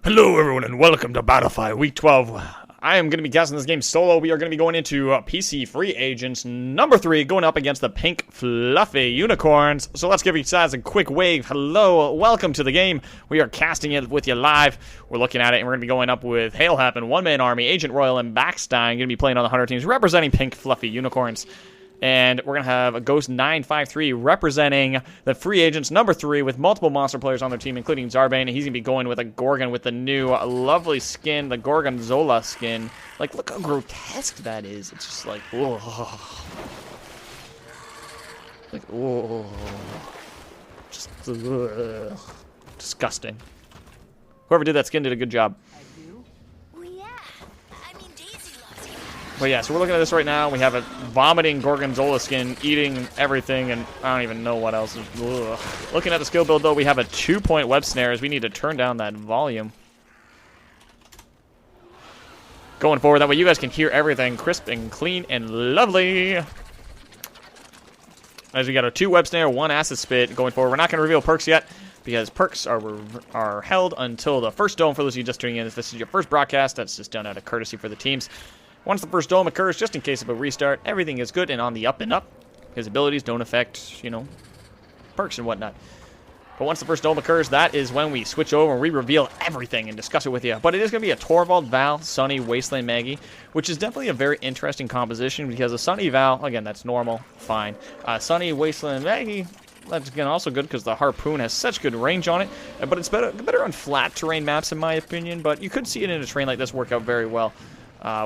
Hello everyone and welcome to BattleFY Week 12. I am going to be casting this game solo. We are going to be going into PC Free Agents number 3, going up against the pink Fluffy Unicorns. So let's give you guys a quick wave. Hello, welcome to the game. We are casting it with you live. We're looking at it and we're going to be going up with Hail Happen, One Man Army, Agent Royal, and Backstein. Going to be playing on the Hunter teams representing pink Fluffy Unicorns. And we're going to have a Ghost 953 representing the Free Agents number 3 with multiple monster players on their team, including Zarbane. He's going to be going with a Gorgon with the new lovely skin, the Gorgonzola skin. Like, look how grotesque that is. It's just like, whoa. Like, whoa. Just, disgusting. Whoever did that skin did a good job. But yeah, so we're looking at this right now. We have a vomiting Gorgonzola skin eating everything, and I don't even know what else. Ugh. Looking at the skill build, though, we have a 2-point web snares. We need to turn down that volume. Going forward, that way you guys can hear everything crisp and clean and lovely. As we got a 2 web snare, 1 acid spit. Going forward, we're not going to reveal perks yet, because perks are held until the first dome. For those of you just tuning in, if this is your first broadcast, that's just done out of courtesy for the teams. Once the first dome occurs, just in case of a restart, everything is good and on the up and up. His abilities don't affect, you know, perks and whatnot. But once the first dome occurs, that is when we switch over and we reveal everything and discuss it with you. But it is going to be a Torvald, Val, Sunny, Wasteland, Maggie, which is definitely a very interesting composition because a Sunny, Val, again, that's normal, fine. Sunny, Wasteland, Maggie, that's again also good because the Harpoon has such good range on it. But it's better on flat terrain maps in my opinion, but you could see it in a terrain like this work out very well.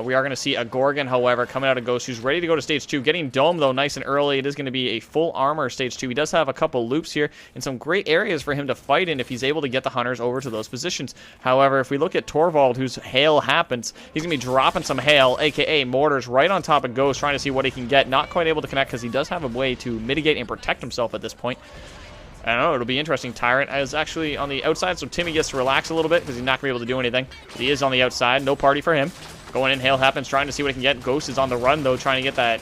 We are going to see a Gorgon, however, coming out of Ghost, who's ready to go to Stage 2. Getting Dome, though, nice and early. It is going to be a full armor Stage 2. He does have a couple loops here and some great areas for him to fight in if he's able to get the Hunters over to those positions. However, if we look at Torvald, whose Hail happens, he's going to be dropping some Hail, a.k.a. Mortars, right on top of Ghost, trying to see what he can get. Not quite able to connect because he does have a way to mitigate and protect himself at this point. I don't know, it'll be interesting. Tyrant is actually on the outside, so Timmy gets to relax a little bit because he's not going to be able to do anything. But he is on the outside. No party for him. Going in, Hail happens, trying to see what he can get. Ghost is on the run, though, trying to get that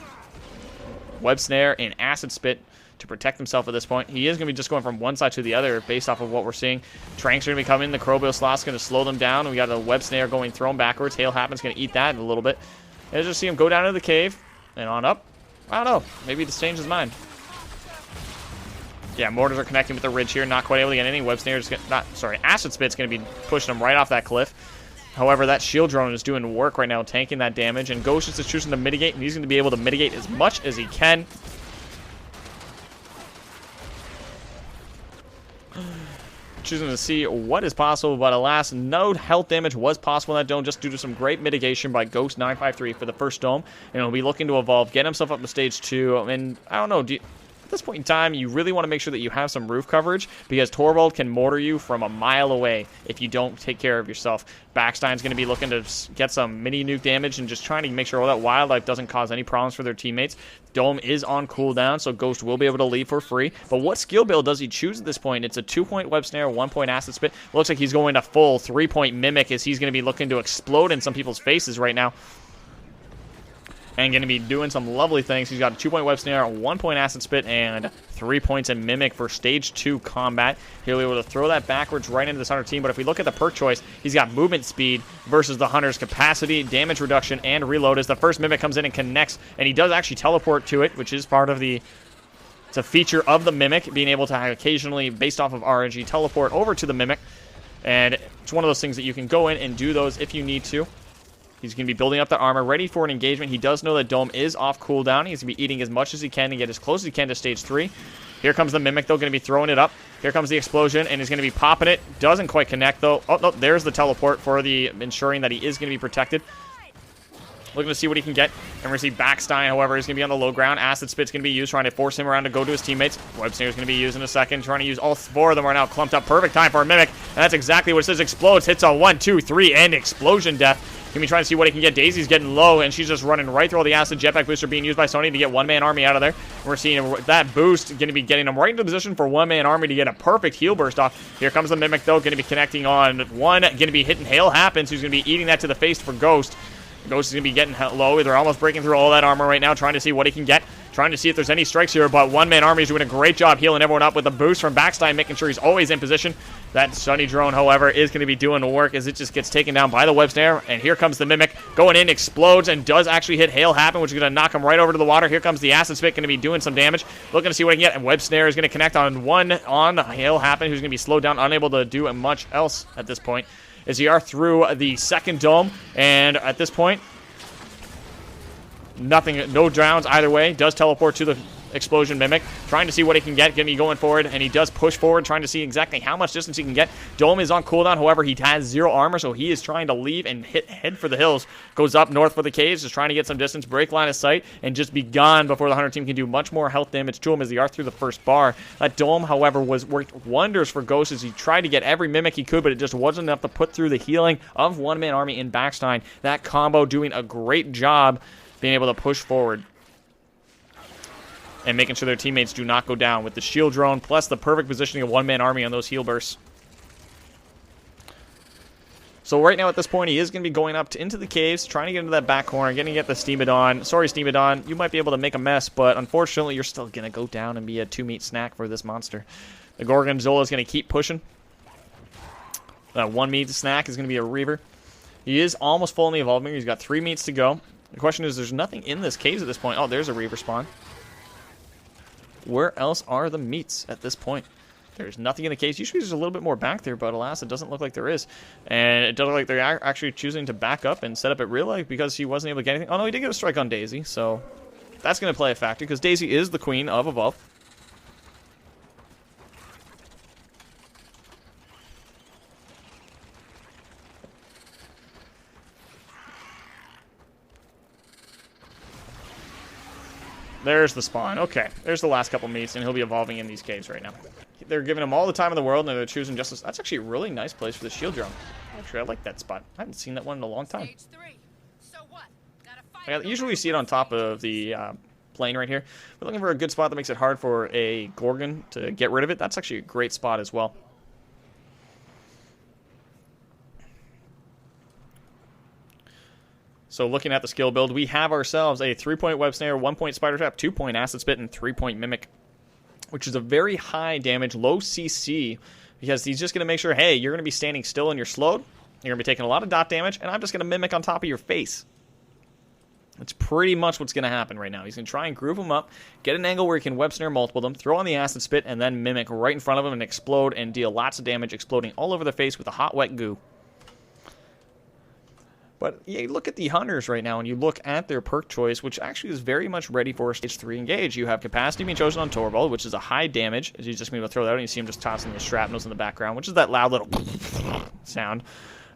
web snare and acid spit to protect himself at this point. He is going to be just going from one side to the other based off of what we're seeing. Tranks are going to be coming. The Crowbill slot's going to slow them down. We got a web snare going thrown backwards. Hail happens, going to eat that in a little bit. And just see him go down into the cave and on up. I don't know. Maybe this changed his mind. Yeah, mortars are connecting with the ridge here. Not quite able to get any web snares. Acid spit's going to be pushing him right off that cliff. However, that shield drone is doing work right now, tanking that damage, and Ghost is just choosing to mitigate, and he's going to be able to mitigate as much as he can. Choosing to see what is possible, but alas, no health damage was possible in that dome just due to some great mitigation by Ghost 953 for the first dome, and he'll be looking to evolve, get himself up to Stage 2, and I don't know, at this point in time, you really want to make sure that you have some roof coverage because Torvald can mortar you from a mile away if you don't take care of yourself. Backstein's going to be looking to get some mini nuke damage and just trying to make sure all that wildlife doesn't cause any problems for their teammates. Dome is on cooldown, so Ghost will be able to leave for free. But what skill build does he choose at this point? It's a 2-point web snare, 1-point acid spit. Looks like he's going to full 3-point mimic as he's going to be looking to explode in some people's faces right now. And going to be doing some lovely things. He's got a 2-point web snare, a 1-point acid spit, and 3 points in mimic for Stage 2 combat. He'll be able to throw that backwards right into this Hunter team. But if we look at the perk choice, he's got movement speed versus the Hunter's capacity, damage reduction, and reload as the first mimic comes in and connects. And he does actually teleport to it, which is part of the... It's a feature of the mimic, being able to occasionally, based off of RNG, teleport over to the mimic. And it's one of those things that you can go in and do those if you need to. He's going to be building up the armor, ready for an engagement. He does know that Dome is off cooldown. He's going to be eating as much as he can to get as close as he can to Stage 3. Here comes the Mimic, though, going to be throwing it up. Here comes the explosion, and he's going to be popping it. Doesn't quite connect, though. Oh, no, there's the teleport for the ensuring that he is going to be protected. Looking to see what he can get. And we're going to see Backstein, however, he's going to be on the low ground. Acid Spit's going to be used, trying to force him around to go to his teammates. Web Snare's going to be used in a second, trying to use all 4 of them are now clumped up. Perfect time for a Mimic. And that's exactly what it says. Explodes, hits a 1, 2, 3, and explosion death. Going to be trying to see what he can get. Daisy's getting low, and she's just running right through all the acid. Jetpack booster being used by Sony to get one-man army out of there. We're seeing that boost going to be getting him right into position for one-man army to get a perfect heal burst off. Here comes the Mimic, though, going to be connecting on 1. Going to be hitting Hail Happens, who's going to be eating that to the face for Ghost. Ghost is going to be getting low. They're almost breaking through all that armor right now, trying to see what he can get. Trying to see if there's any strikes here, but one-man army is doing a great job healing everyone up with a boost from Backstein, making sure he's always in position. That Sunny Drone, however, is going to be doing the work as it just gets taken down by the web snare. And here comes the Mimic going in, explodes, and does actually hit Hail Happen, which is going to knock him right over to the water. Here comes the Acid Spit, going to be doing some damage. Looking to see what he can get. And web snare is going to connect on one on Hail Happen, who's going to be slowed down, unable to do much else at this point. As we are through the second dome, and at this point, nothing, no drowns either way. Does teleport to the Explosion Mimic, trying to see what he can get. Going to be going forward, and he does push forward, trying to see exactly how much distance he can get. Dome is on cooldown, however, he has 0 armor, so he is trying to leave and head for the hills. Goes up north for the caves, just trying to get some distance, break line of sight, and just be gone before the Hunter team can do much more health damage to him as they are through the first bar. That Dome, however, worked wonders for Ghost as he tried to get every Mimic he could, but it just wasn't enough to put through the healing of one-man army in Backstein. That combo doing a great job being able to push forward and making sure their teammates do not go down with the shield drone, plus the perfect positioning of one-man army on those heal bursts. So right now at this point, he is going to be going up into the caves, trying to get into that back corner, getting to get the Steamodon. Sorry, Steamodon, you might be able to make a mess, but unfortunately, you're still going to go down and be a 2-meat snack for this monster. The Gorgonzola is going to keep pushing. That 1-meat snack is going to be a Reaver. He is almost full in the Evolving. He's got 3 meats to go. The question is, there's nothing in this cave at this point. Oh, there's a Reaver spawn. Where else are the meats at this point? There's nothing in the case. Usually there's a little bit more back there, but alas, it doesn't look like there is. And it doesn't look like they're actually choosing to back up and set up at real life because he wasn't able to get anything. Oh, no, he did get a strike on Daisy, so that's going to play a factor because Daisy is the queen of Evolve. There's the spawn. Okay, there's the last couple meats, and he'll be evolving in these caves right now. They're giving him all the time in the world, and they're choosing just this. That's actually a really nice place for the shield drone. Actually, I like that spot. I haven't seen that one in a long time. I usually see it on top of the plane right here. We're looking for a good spot that makes it hard for a Gorgon to get rid of it. That's actually a great spot as well. So looking at the skill build, we have ourselves a 3-point web snare, 1-point spider trap, 2-point acid spit, and 3-point mimic, which is a very high damage, low CC, because he's just going to make sure, hey, you're going to be standing still and you're slowed. You're going to be taking a lot of dot damage, and I'm just going to mimic on top of your face. That's pretty much what's going to happen right now. He's going to try and group them up, get an angle where he can web snare multiple them, throw on the acid spit, and then mimic right in front of him and explode and deal lots of damage, exploding all over the face with a hot, wet goo. But yeah, you look at the Hunters right now, and you look at their perk choice, which actually is very much ready for a Stage 3 engage. You have Capacity being chosen on Torvald, which is a high damage, as he's just going to throw that out, and you see him just tossing the shrapnels in the background, which is that loud little sound.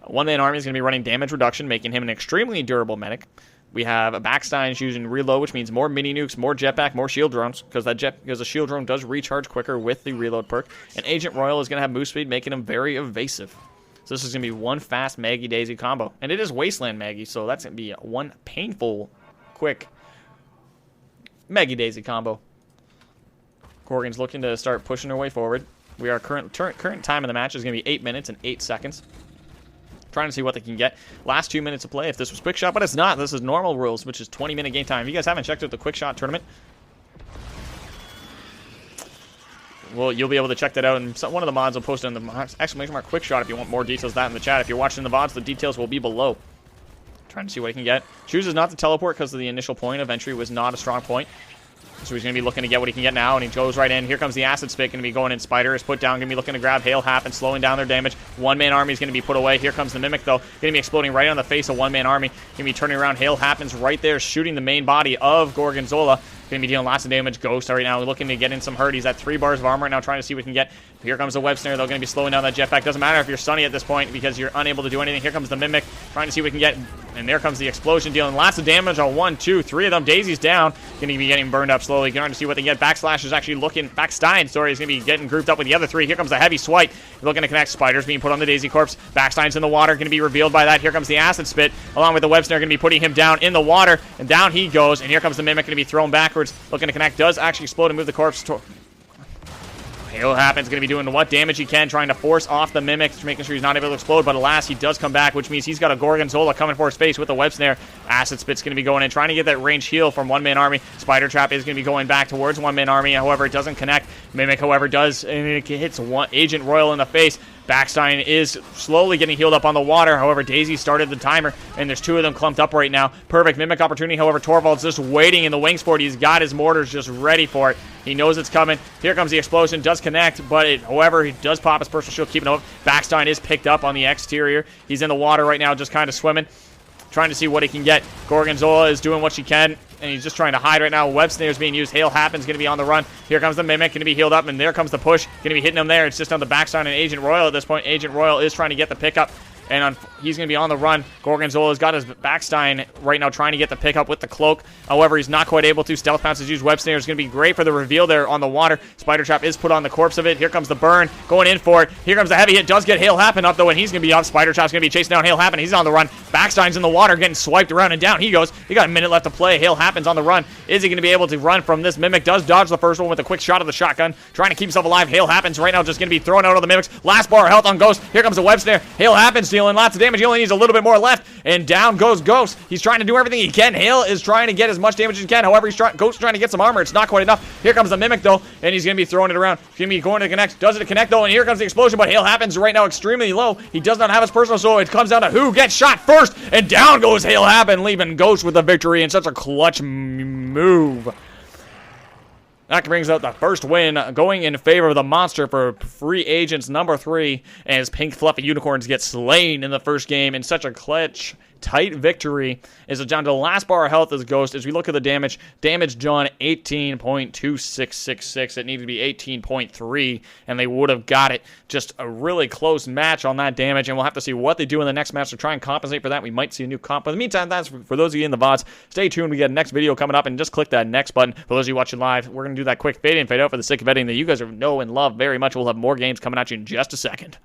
One-man army is going to be running damage reduction, making him an extremely durable medic. We have a Backstein using reload, which means more mini nukes, more jetpack, more shield drones, because the shield drone does recharge quicker with the reload perk. And Agent Royal is going to have move speed, making him very evasive. So this is going to be one fast Maggie Daisy combo. And it is Wasteland Maggie, so that's going to be one painful, quick Maggie Daisy combo. Gorgon's looking to start pushing her way forward. We are current time in the match is going to be 8 minutes and 8 seconds. Trying to see what they can get. Last 2 minutes of play if this was quick shot, but it's not. This is normal rules, which is 20-minute game time. If you guys haven't checked out the quick shot tournament, well, you'll be able to check that out, and one of the mods will post it in the exclamation mark quick shot if you want more details of that in the chat. If you're watching the VODs, the details will be below. Trying to see what he can get. Chooses not to teleport because the initial point of entry was not a strong point. So he's going to be looking to get what he can get now, and he goes right in. Here comes the Acid Spit, going to be going in. Spider is put down, going to be looking to grab Hail Happen, slowing down their damage. One-man army is going to be put away. Here comes the Mimic, though. Going to be exploding right on the face of one-man army. Going to be turning around. Hail Happens right there, shooting the main body of Gorgonzola. Going to be dealing lots of damage. Ghost right now looking to get in some hurt. He's at 3 bars of armor right now, trying to see what he can get. Here comes the web snare, though. Going to be slowing down that jetpack. Doesn't matter if you're Sunny at this point because you're unable to do anything. Here comes the Mimic, trying to see what he can get. And there comes the explosion, dealing lots of damage on 1, 2, 3 of them. Daisy's down. Going to be getting burned up slowly. Going to see what they get. Backslash is actually looking. Backstein, sorry, is going to be getting grouped up with the other 3. Here comes the heavy swipe. Looking to connect. Spiders being put on the Daisy corpse. Backstein's in the water. Going to be revealed by that. Here comes the Acid Spit, along with the web snare. Going to be putting him down in the water. And down he goes. And here comes the Mimic. Going to be thrown backwards. Looking to connect. Does actually explode and move the corpse. Hail Happens, going to be doing what damage he can, trying to force off the Mimic, making sure he's not able to explode, but alas, he does come back, which means he's got a Gorgonzola coming for his face with the web snare. Acid Spit's going to be going in, trying to get that range heal from one-man army. Spider Trap is going to be going back towards one-man army, however, it doesn't connect. Mimic, however, does, and it hits Agent Royal in the face. Backstein is slowly getting healed up on the water. However, Daisy started the timer, and there's 2 of them clumped up right now. Perfect Mimic opportunity. However, Torvald's just waiting in the wings for it. He's got his mortars just ready for it. He knows it's coming. Here comes the explosion. Does connect, but however, he does pop his personal shield, keeping up. Backstein is picked up on the exterior. He's in the water right now, just kind of swimming, trying to see what he can get. Gorgonzola is doing what she can, and he's just trying to hide right now. Web Snare's being used. Hail Happens going to be on the run. Here comes the Mimic, going to be healed up, and there comes the push. Going to be hitting him there. It's just on the Backstein and Agent Royal at this point. Agent Royal is trying to get the pickup, and he's going to be on the run. Gorgonzola's got his Backstein right now trying to get the pickup with the cloak. However, he's not quite able to. Stealth Pounce is used. Web Snare is going to be great for the reveal there on the water. Spider Trap is put on the corpse of it. Here comes the burn. Going in for it. Here comes the heavy hit. Does get Hail Happen up, though, and he's going to be up. Spider Trap's going to be chasing down Hail Happen. He's on the run. Backstein's in the water, getting swiped around and down. He goes. He got a minute left to play. Hail Happens on the run. Is he going to be able to run from this Mimic? Does dodge the first one with a quick shot of the shotgun. Trying to keep himself alive. Hail Happens right now, just going to be thrown out of the Mimics. Last bar of health on Ghost. Here comes the Web Snare. Hail Happens dealing lots of damage. He only needs a little bit more left, and down goes Ghost. He's trying to do everything he can. Hail is trying to get as much damage as he can. However, Ghost trying to get some armor. It's not quite enough. Here comes the Mimic, though, and he's going to be throwing it around. He's going to be going to connect. Does it connect, though, and here comes the explosion, but Hail Happens right now extremely low. He does not have his personal, so it comes down to who gets shot first, and down goes Hail Happen, leaving Ghost with the victory in such a clutch move. That brings out the first win, going in favor of the Monster for Free Agents number 3, as Pink Fluffy Unicorns get slain in the first game in such a clutch, tight victory. Is it down to the last bar of health as Ghost? As we look at the damage done 18.2666. It needed to be 18.3, and they would have got it. Just a really close match on that damage, and we'll have to see what they do in the next match to try and compensate for that. We might see a new comp. But in the meantime, that's for those of you in the VODs. Stay tuned. We got a next video coming up, and just click that next button. For those of you watching live, we're going to do that quick fade in, fade out for the sake of editing that you guys know and love very much. We'll have more games coming at you in just a second.